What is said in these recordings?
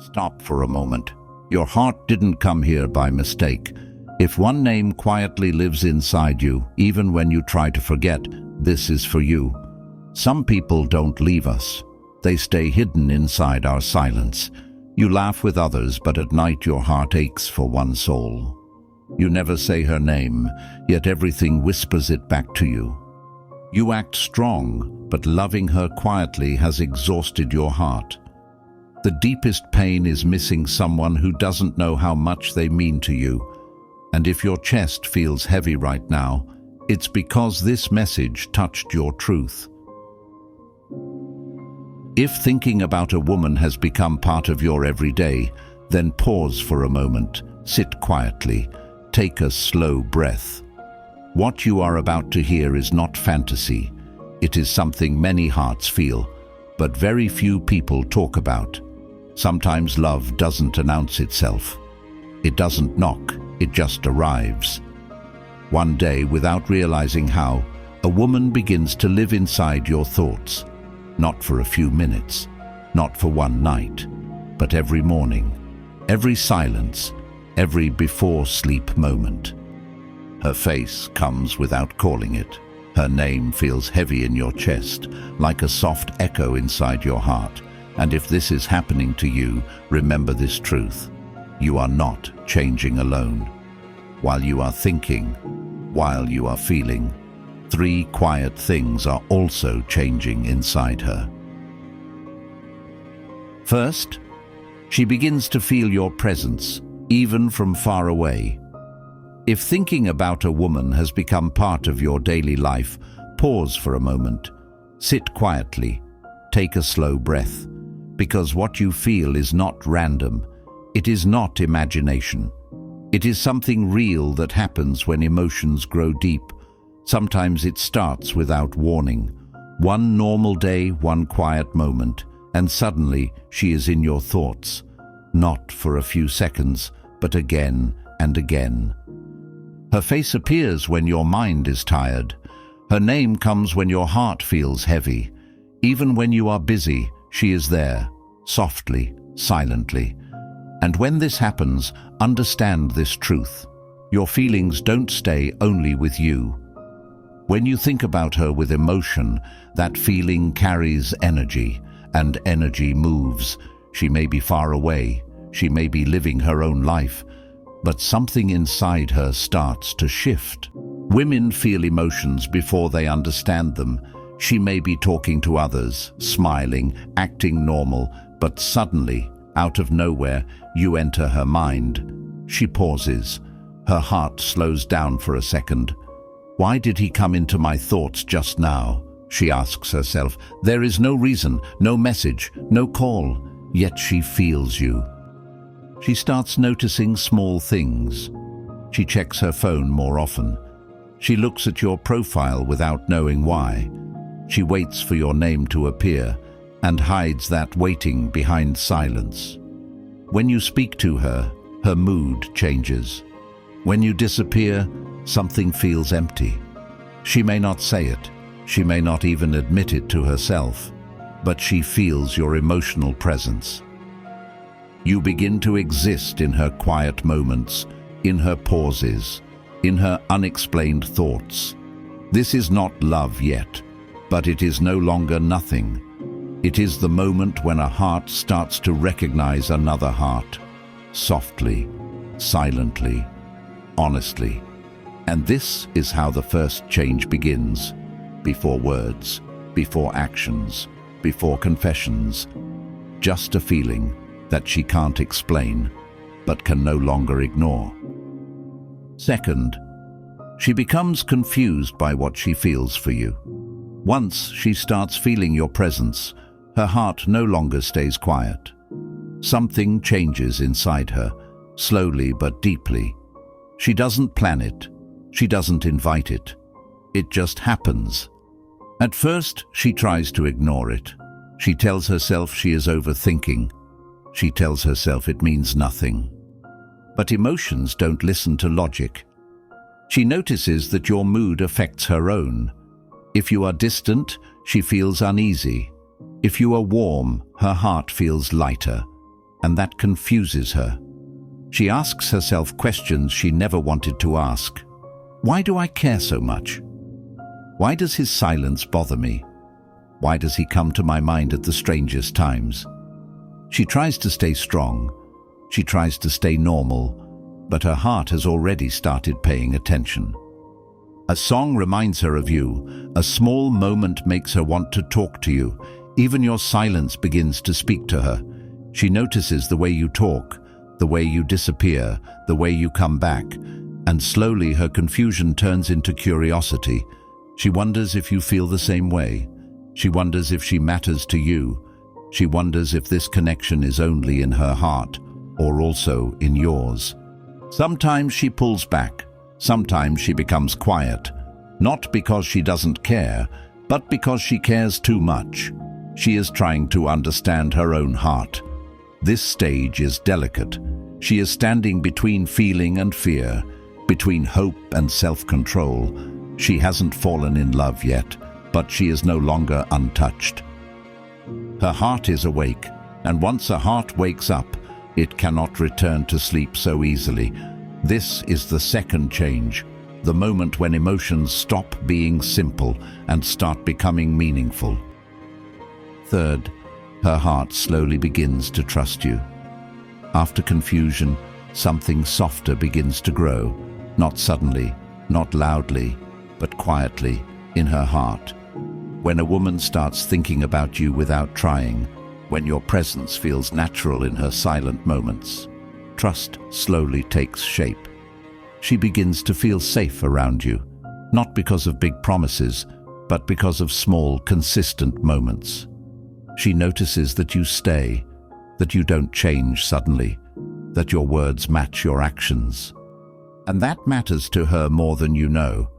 Stop for a moment. Your heart didn't come here by mistake. If one name quietly lives inside you, even when you try to forget, this is for you. Some people don't leave us. They stay hidden inside our silence. You laugh with others, but at night your heart aches for one soul. You never say her name, yet everything whispers it back to you. You act strong, but loving her quietly has exhausted your heart. The deepest pain is missing someone who doesn't know how much they mean to you. And if your chest feels heavy right now, it's because this message touched your truth. If thinking about a woman has become part of your everyday, then pause for a moment, sit quietly, take a slow breath. What you are about to hear is not fantasy. It is something many hearts feel, but very few people talk about. Sometimes love doesn't announce itself. It doesn't knock, it just arrives. One day, without realizing how, a woman begins to live inside your thoughts. Not for a few minutes, not for one night, but every morning, every silence, every before-sleep moment. Her face comes without calling it. Her name feels heavy in your chest, like a soft echo inside your heart. And if this is happening to you, remember this truth. You are not changing alone. While you are thinking, while you are feeling, 3 quiet things are also changing inside her. First, she begins to feel your presence, even from far away. If thinking about a woman has become part of your daily life, pause for a moment. Sit quietly. Take a slow breath. Because what you feel is not random. It is not imagination. It is something real that happens when emotions grow deep. Sometimes it starts without warning. One normal day, one quiet moment, and suddenly she is in your thoughts. Not for a few seconds, but again and again. Her face appears when your mind is tired. Her name comes when your heart feels heavy. Even when you are busy, she is there, softly, silently. And when this happens, understand this truth. Your feelings don't stay only with you. When you think about her with emotion, that feeling carries energy, and energy moves. She may be far away, she may be living her own life, but something inside her starts to shift. Women feel emotions before they understand them. She may be talking to others, smiling, acting normal, but suddenly, out of nowhere, you enter her mind. She pauses. Her heart slows down for a second. Why did he come into my thoughts just now? She asks herself. There is no reason, no message, no call, yet she feels you. She starts noticing small things. She checks her phone more often. She looks at your profile without knowing why. She waits for your name to appear and hides that waiting behind silence. When you speak to her, her mood changes. When you disappear, something feels empty. She may not say it. She may not even admit it to herself, but she feels your emotional presence. You begin to exist in her quiet moments, in her pauses, in her unexplained thoughts. This is not love yet, but it is no longer nothing. It is the moment when a heart starts to recognize another heart, softly, silently, honestly. And this is how the first change begins, before words, before actions, before confessions. Just a feeling that she can't explain, but can no longer ignore. Second, she becomes confused by what she feels for you. Once she starts feeling your presence, her heart no longer stays quiet. Something changes inside her, slowly but deeply. She doesn't plan it. She doesn't invite it. It just happens. At first, she tries to ignore it. She tells herself she is overthinking. She tells herself it means nothing. But emotions don't listen to logic. She notices that your mood affects her own. If you are distant, she feels uneasy. If you are warm, her heart feels lighter. and that confuses her. She asks herself questions she never wanted to ask. Why do I care so much? Why does his silence bother me? Why does he come to my mind at the strangest times? She tries to stay strong. She tries to stay normal, but her heart has already started paying attention. A song reminds her of you. A small moment makes her want to talk to you. Even your silence begins to speak to her. She notices the way you talk, the way you disappear, the way you come back, and slowly her confusion turns into curiosity. She wonders if you feel the same way. She wonders if she matters to you. She wonders if this connection is only in her heart or also in yours. Sometimes she pulls back. Sometimes she becomes quiet, not because she doesn't care, but because she cares too much. She is trying to understand her own heart. This stage is delicate. She is standing between feeling and fear, between hope and self-control. She hasn't fallen in love yet, but she is no longer untouched. Her heart is awake, and once a heart wakes up, it cannot return to sleep so easily. This is the second change, the moment when emotions stop being simple and start becoming meaningful. Third, her heart slowly begins to trust you. After confusion, something softer begins to grow, not suddenly, not loudly, but quietly in her heart. When a woman starts thinking about you without trying, when your presence feels natural in her silent moments, trust slowly takes shape. She begins to feel safe around you, not because of big promises, but because of small, consistent moments. She notices that you stay, that you don't change suddenly, that your words match your actions. And that matters to her more than you know.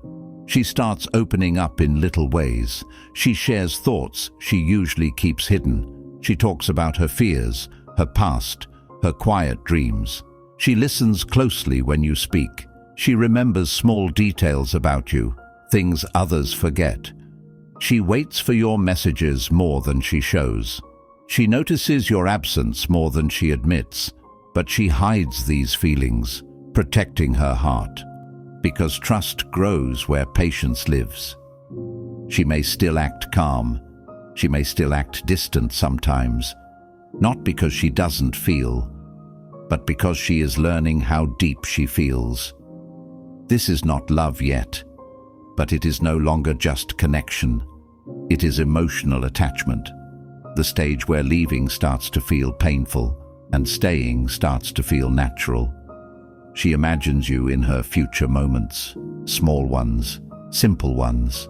She starts opening up in little ways. She shares thoughts she usually keeps hidden. She talks about her fears, her past, her quiet dreams. She listens closely when you speak. She remembers small details about you, things others forget. She waits for your messages more than she shows. She notices your absence more than she admits, but she hides these feelings, protecting her heart. Because trust grows where patience lives. She may still act calm. She may still act distant sometimes, not because she doesn't feel, but because she is learning how deep she feels. This is not love yet, but it is no longer just connection. It is emotional attachment, the stage where leaving starts to feel painful and staying starts to feel natural. She imagines you in her future moments, small ones, simple ones.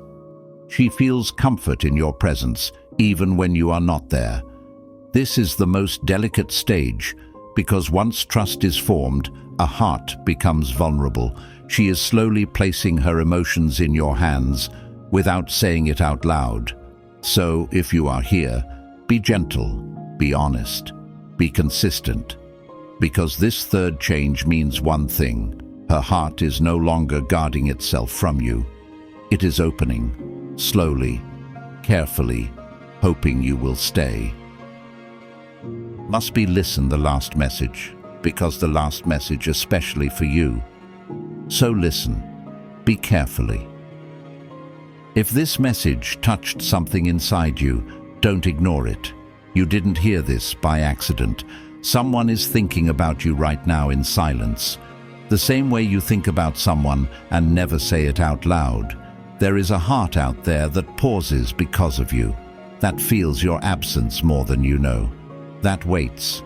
She feels comfort in your presence, even when you are not there. This is the most delicate stage, because once trust is formed, a heart becomes vulnerable. She is slowly placing her emotions in your hands, without saying it out loud. So, if you are here, be gentle, be honest, be consistent. Because this third change means one thing: her heart is no longer guarding itself from you. It is opening, slowly, carefully, hoping you will stay. Must be listen the last message, because the last message especially for you. So listen, be carefully. If this message touched something inside you, don't ignore it. You didn't hear this by accident. Someone is thinking about you right now in silence. The same way you think about someone and never say it out loud. There is a heart out there that pauses because of you, that feels your absence more than you know, that waits,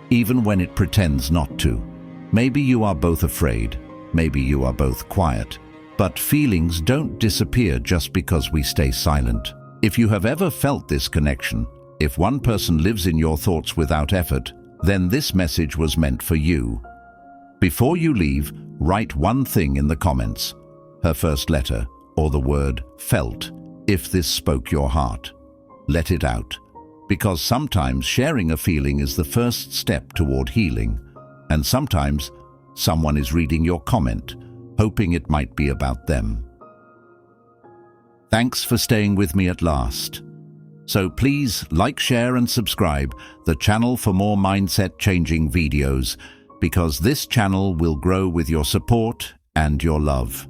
even when it pretends not to. Maybe you are both afraid, maybe you are both quiet, but feelings don't disappear just because we stay silent. If you have ever felt this connection, if one person lives in your thoughts without effort, then this message was meant for you. Before you leave, write one thing in the comments, her first letter, or the word felt, if this spoke your heart. Let it out, because sometimes sharing a feeling is the first step toward healing, and sometimes someone is reading your comment, hoping it might be about them. Thanks for staying with me at last. So please like, share and subscribe the channel for more mindset-changing videos, because this channel will grow with your support and your love.